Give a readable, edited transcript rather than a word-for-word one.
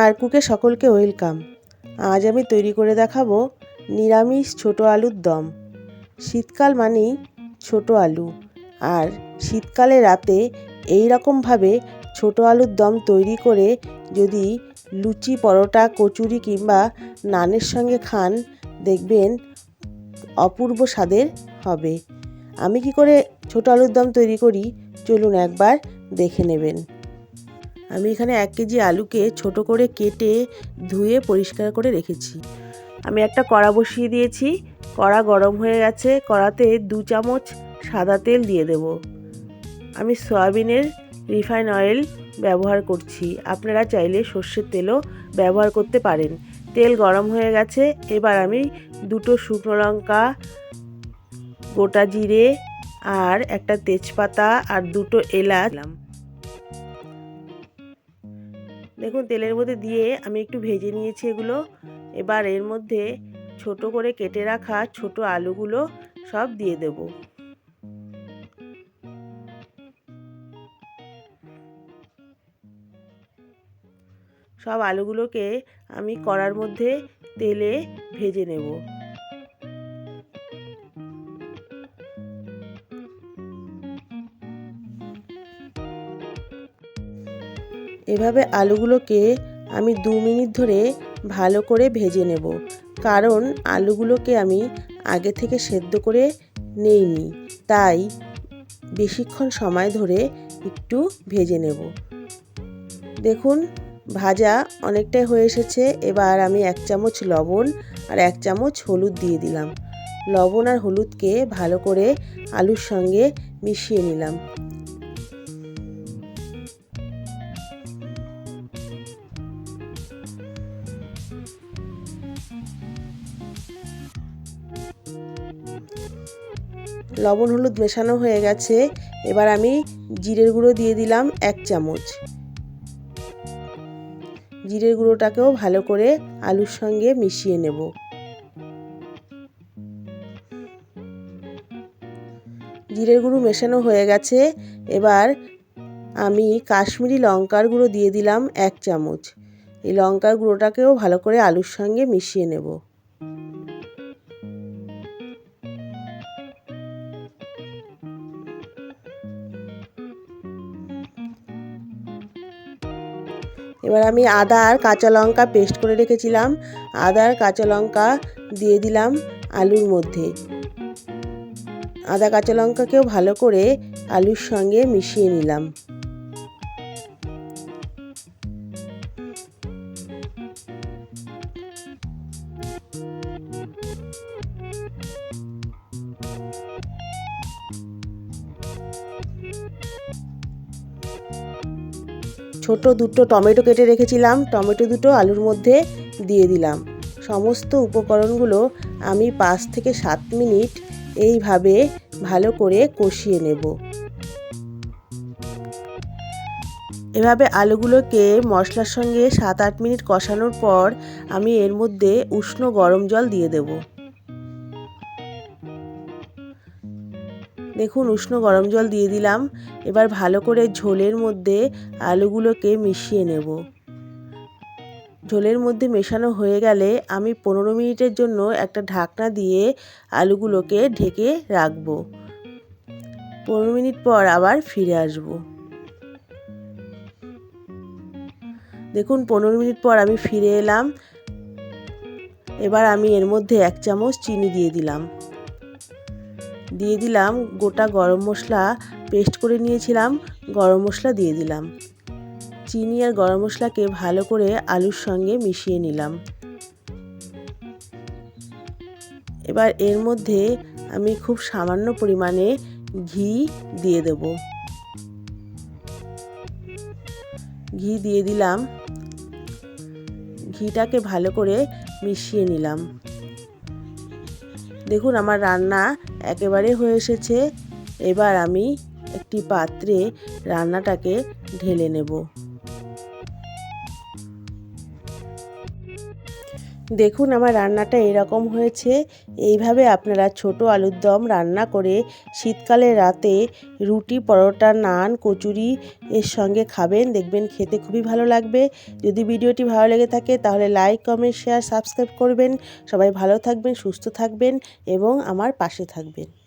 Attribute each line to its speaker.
Speaker 1: আর কুকে সকলকে ওয়েলকাম। আজ আমি তৈরি করে দেখাবো নিরামিষ ছোট আলুর দম। শীতকাল মানেই ছোট আলু, আর শীতকালে রাতে এই রকমভাবে ছোট আলুর দম তৈরি করে যদি লুচি, পরোটা, কচুরি কিংবা নানের সঙ্গে খান, দেখবেন অপূর্ব স্বাদের হবে। আমি কি করে ছোট আলুর দম তৈরি করি চলুন একবার দেখে নেবেন। আমি এখানে 1 কেজি আলুকে ছোট করে কেটে ধুয়ে পরিষ্কার করে রেখেছি। আমি একটা কড়া বসিয়ে দিয়েছি। কড়া গরম হয়ে গেছে। কড়াতে 2 চামচ সাদা তেল দিয়ে দেব। আমি সয়াবিনের রিফাইন অয়েল ব্যবহার করছি, আপনারা চাইলে সর্ষের তেলও ব্যবহার করতে পারেন। তেল গরম হয়ে গেছে। এবার আমি 2টো শুকনো লঙ্কা, গোটা জিরে আর একটা তেজপাতা আর 2টো এলাচ দেখুন তেলের মধ্যে দিয়ে আমি একটু ভেজে নিয়েছি এগুলো। এবার এর মধ্যে ছোট করে কেটে রাখা ছোট আলুগুলো সব দিয়ে দেব। সব আলুগুলোকে আমি কড়ার মধ্যে তেলে ভেজে নেব। এভাবে আলুগুলোকে আমি 2 মিনিট ধরে ভালো করে ভেজে নেব, কারণ আলুগুলোকে আমি আগে থেকে সেদ্ধ করে নেইনি, তাই বেশিক্ষণ সময় ধরে একটু ভেজে নেব। দেখুন ভাজা অনেকটাই হয়ে এসেছে। এবার আমি 1 চামচ লবণ আর 1 চামচ হলুদ দিয়ে দিলাম। লবণ আর হলুদকে ভালো করে আলুর সঙ্গে মিশিয়ে নিলাম। লবণ হলুদ মেশানো হয়ে গেছে। এবার আমি জিরের গুঁড়ো দিয়ে দিলাম 1 চামচ। জিরের গুঁড়োটাকেও ভালো করে আলুর সঙ্গে মিশিয়ে নেব। জিরের গুঁড়ো মেশানো হয়ে গেছে। এবার আমি কাশ্মীরি লঙ্কার গুঁড়ো দিয়ে দিলাম 1 চামচ। এই লঙ্কার গুঁড়োটাকেও ভালো করে আলুর সঙ্গে মিশিয়ে নেব। এবার আমি আদা আর কাঁচা লঙ্কা পেস্ট করে রেখেছিলাম, আদা আর কাঁচা লঙ্কা দিয়ে দিলাম আলুর মধ্যে। আদা কাঁচা লঙ্কাকেও ভালো করে আলুর সঙ্গে মিশিয়ে নিলাম। ছোট 2টো টমেটো কেটে রেখেছিলাম, টমেটো 2টো আলুর মধ্যে দিয়ে দিলাম। সমস্ত উপকরণগুলো আমি 5 থেকে 7 মিনিট এইভাবে ভালো করে কষিয়ে নেব। এভাবে আলুগুলোকে মশলার সঙ্গে 7-8 মিনিট কষানোর পর আমি এর মধ্যে উষ্ণ গরম জল দিয়ে দেব। দেখুন উষ্ণ গরম জল দিয়ে দিলাম। এবার ভালো করে ঝোলের মধ্যে আলুগুলোকে মিশিয়ে নেব। ঝোলের মধ্যে মেশানো হয়ে গেলে আমি 15 মিনিটের জন্য একটা ঢাকনা দিয়ে আলুগুলোকে ঢেকে রাখব। 15 মিনিট পর আবার ফিরে আসব। দেখুন 15 মিনিট পর আমি ফিরে এলাম। এবার আমি এর মধ্যে 1 চামচ চিনি দিয়ে দিলাম। গোটা গরম মশলা পেস্ট করে নিয়েছিলাম, গরম মশলা দিয়ে দিলাম। চিনি আর গরম মশলাকে ভালো করে আলুর সঙ্গে মিশিয়ে নিলাম। এবার এর মধ্যে আমি খুব সামান্য পরিমাণে ঘি দিয়ে দেব। ঘি দিয়ে দিলাম। ঘিটাকে ভালো করে মিশিয়ে নিলাম। দেখুন আমার রান্না একেবারে হয়ে এসেছে। এবার আমি একটি পাত্রে রান্নাটাকে ঢেলে নেব। দেখুন আমার রান্নাটা এরকম হয়েছে। এইভাবে আপনারা ছোট আলুর দম রান্না করে শীতকালের রাতে রুটি, পরোটা, নান, কচুরি এর সঙ্গে খাবেন, দেখবেন খেতে খুবই ভালো লাগবে। যদি ভিডিওটি ভালো লেগে থাকে তাহলে লাইক, কমেন্ট, শেয়ার, সাবস্ক্রাইব করবেন। সবাই ভালো থাকবেন, সুস্থ থাকবেন এবং আমার পাশে থাকবেন।